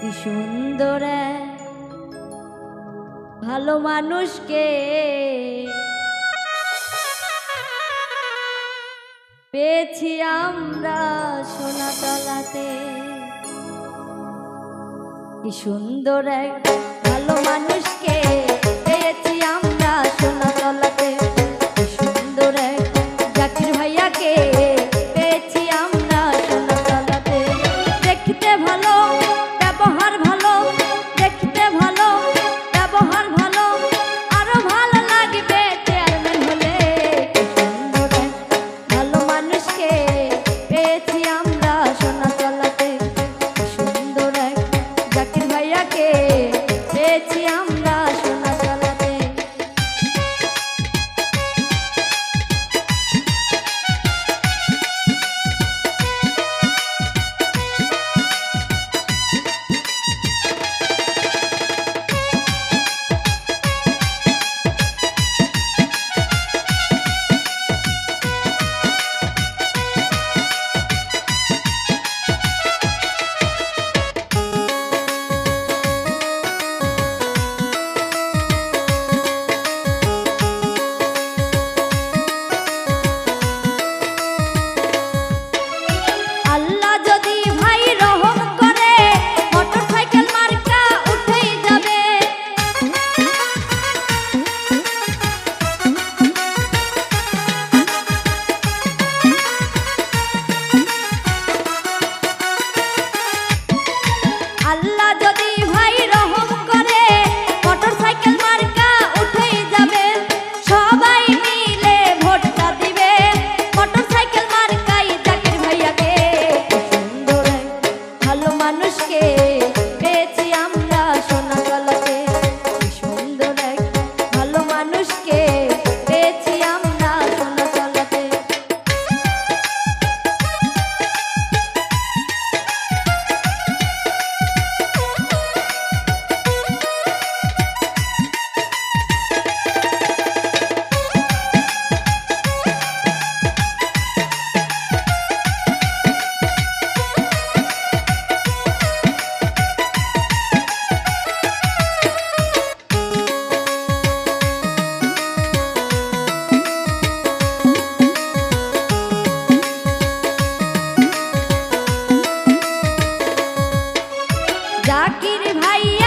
কি সুন্দর এক ভালো মানুষকে পেয়েছি আমরা সোনাতলাতে। কি সুন্দর এক ভালো মানুষকে পেয়েছি আমরা সোনাতলাতে। কি সুন্দর এক জাকির ভাইয়াকে পেয়েছি আমরা সোনাতলাতে। দেখতে ভালো, ব্যবহার ভালো, দেখতে ভালো, ব্যবহার ভালো, আরো ভালো লাগবে চেয়ারম্যান হলে। কি সুন্দর এক ভালো মানুষকে পেয়েছি আমরা সোনাতলাতে। কি সুন্দর এক জাকির ভাইয়াকে পেয়েছি আমরা সোনাতলাতে। জাকির ভাইয়া